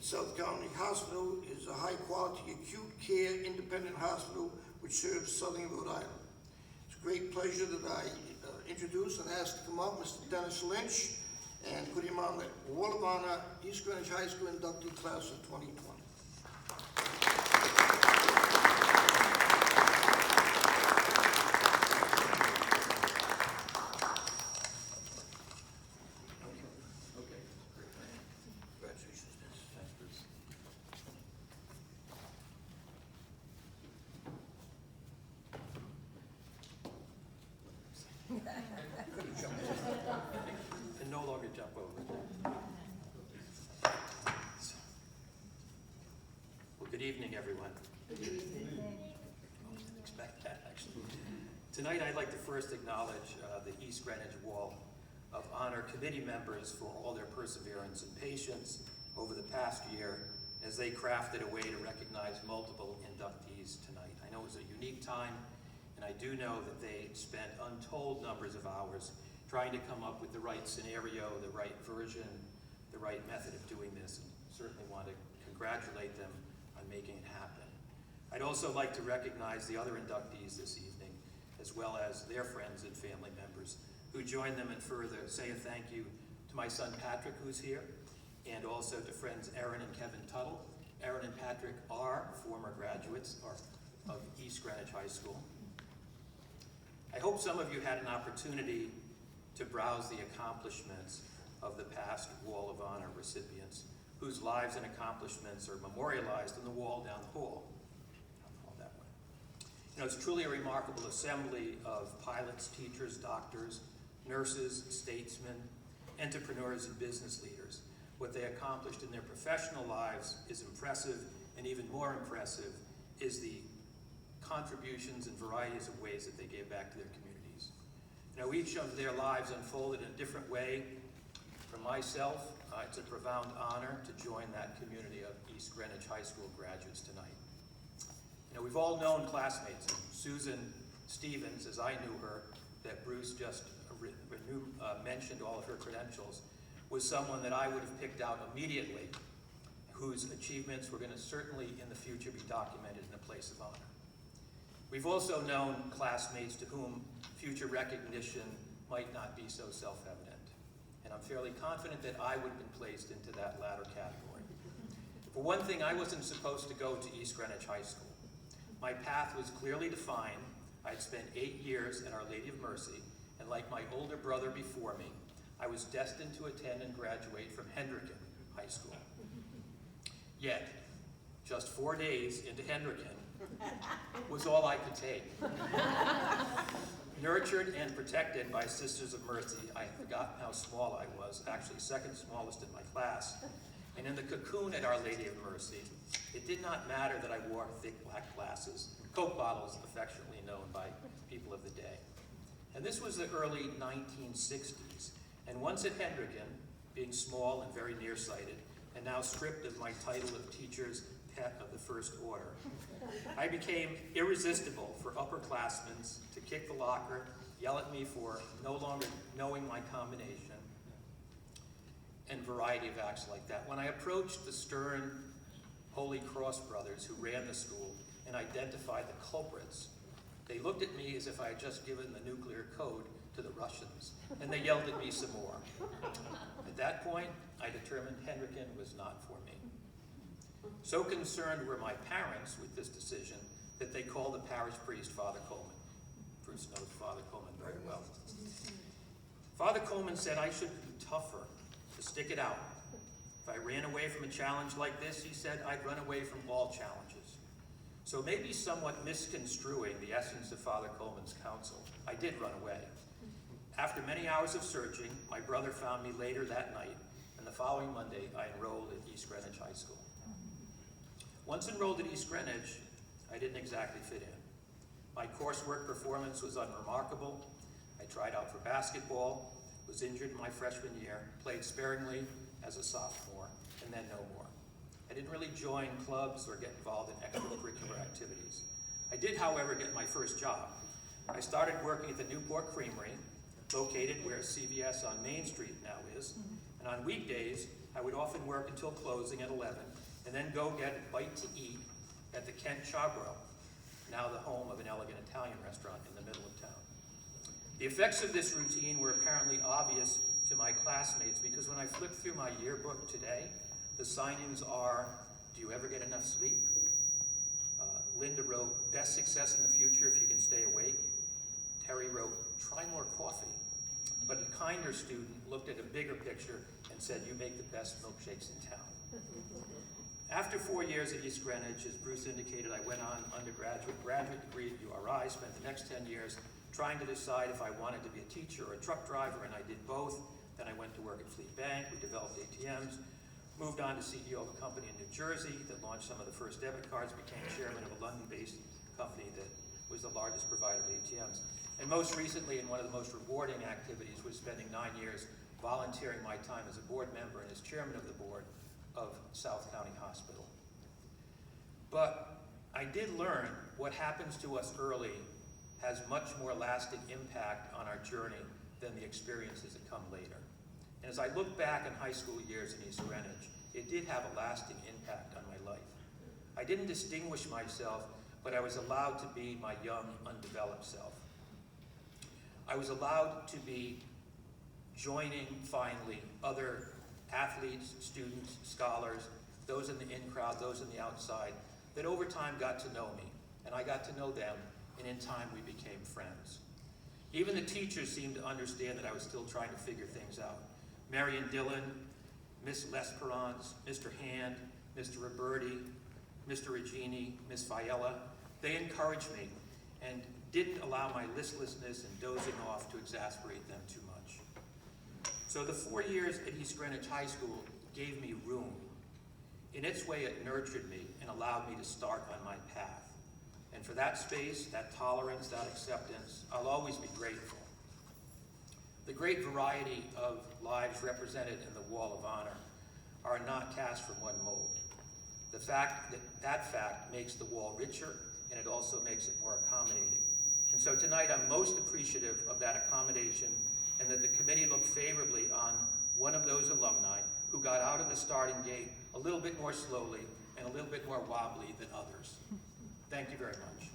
South County Hospital is a high-quality acute care independent hospital which serves southern Rhode Island. It's a great pleasure that I introduce and ask to come up Mr. Dennis Lynch and put him on the Wall of Honor East Greenwich High School inductee class of 2020. And no longer jump over. Well, good evening, everyone. Good evening. I didn't expect that, actually. Tonight, I'd like to first acknowledge the East Greenwich Wall of Honor committee members for all their perseverance and patience over the past year as they crafted a way to recognize multiple inductees tonight. I know it was a unique time, and I do know that they spent untold numbers of hours trying to come up with the right scenario, the right version, the right method of doing this, and certainly want to congratulate them on making it happen. I'd also like to recognize the other inductees this evening, as well as their friends and family members who joined them, and further say a thank you to my son Patrick, who's here, and also to friends Aaron and Kevin Tuttle. Aaron and Patrick are former graduates of East Greenwich High School. I hope some of you had an opportunity to browse the accomplishments of the past Wall of Honor recipients, whose lives and accomplishments are memorialized on the wall down the hall. That way. You know, it's truly a remarkable assembly of pilots, teachers, doctors, nurses, statesmen, entrepreneurs, and business leaders. What they accomplished in their professional lives is impressive, and even more impressive is the contributions and varieties of ways that they gave back to their communities. You know, each of their lives unfolded in a different way. For myself, it's a profound honor to join that community of East Greenwich High School graduates tonight. You know, we've all known classmates, and Susan Stevens, as I knew her, that Bruce just mentioned all of her credentials, was someone that I would have picked out immediately, whose achievements were going to certainly in the future be documented in a place of honor. We've also known classmates to whom future recognition might not be so self-evident, and I'm fairly confident that I would have been placed into that latter category. For one thing, I wasn't supposed to go to East Greenwich High School. My path was clearly defined. I'd spent 8 years at Our Lady of Mercy, and like my older brother before me, I was destined to attend and graduate from Hendricken High School. Yet, just 4 days into Hendricken was all I could take. Nurtured and protected by Sisters of Mercy, I had forgotten how small I was, actually second smallest in my class. And in the cocoon at Our Lady of Mercy, it did not matter that I wore thick black glasses, Coke bottles affectionately known by people of the day. And this was the early 1960s. And once at Hendricken, being small and very nearsighted, and now stripped of my title of teacher's pet of the first order, I became irresistible for upperclassmen to kick the locker, yell at me for no longer knowing my combination, and variety of acts like that. When I approached the stern Holy Cross brothers who ran the school and identified the culprits, they looked at me as if I had just given the nuclear code to the Russians, and they yelled at me some more. At that point, I determined Hendricken was not for me. So concerned were my parents with this decision that they called the parish priest, Father Coleman. Bruce knows Father Coleman very well. Father Coleman said I should be tougher, to stick it out. If I ran away from a challenge like this, he said, I'd run away from all challenges. So maybe somewhat misconstruing the essence of Father Coleman's counsel, I did run away. After many hours of searching, my brother found me later that night, and the following Monday, I enrolled at East Greenwich High School. Once enrolled at East Greenwich, I didn't exactly fit in. My coursework performance was unremarkable. I tried out for basketball, was injured my freshman year, played sparingly as a sophomore, and then no more. I didn't really join clubs or get involved in extracurricular activities. I did, however, get my first job. I started working at the Newport Creamery, located where CVS on Main Street now is, And on weekdays, I would often work until closing at 11, and then go get a bite to eat at the Kent Charbrough, now the home of an elegant Italian restaurant in the middle of town. The effects of this routine were apparently obvious to my classmates, because when I flipped through my yearbook today, the signings are, do you ever get enough sleep? Linda wrote, best success in the future if you can stay awake. Terry wrote, try more coffee. But a kinder student looked at a bigger picture and said, you make the best milkshakes in town. After 4 years at East Greenwich, as Bruce indicated, I went on graduate degree at URI, spent the next 10 years trying to decide if I wanted to be a teacher or a truck driver, and I did both. Then I went to work at Fleet Bank, we developed ATMs, moved on to CEO of a company in New Jersey that launched some of the first debit cards, became chairman of a London-based company that was the largest provider of ATMs. And most recently, and one of the most rewarding activities, was spending 9 years volunteering my time as a board member and as chairman of the board of South County Hospital. But I did learn what happens to us early has much more lasting impact on our journey than the experiences that come later. And as I look back in high school years in East Greenwich, it did have a lasting impact on my life. I didn't distinguish myself, but I was allowed to be my young, undeveloped self. I was allowed to be joining, finally, other athletes, students, scholars, those in the in crowd, those in the outside, that over time got to know me, and I got to know them, and in time we became friends. Even the teachers seemed to understand that I was still trying to figure things out. Marion Dillon, Miss Lesperance, Mr. Hand, Mr. Roberti, Mr. Regini, Miss Fiella, they encouraged me and didn't allow my listlessness and dozing off to exasperate them too much. So the 4 years at East Greenwich High School gave me room. In its way, it nurtured me and allowed me to start on my path. And for that space, that tolerance, that acceptance, I'll always be grateful. The great variety of lives represented in the Wall of Honor are not cast from one mold. The fact that fact makes the wall richer, and it also makes it more accommodating. And so tonight I'm most appreciative of that accommodation, and that the committee looked favorably on one of those alumni who got out of the starting gate a little bit more slowly and a little bit more wobbly than others. Thank you very much.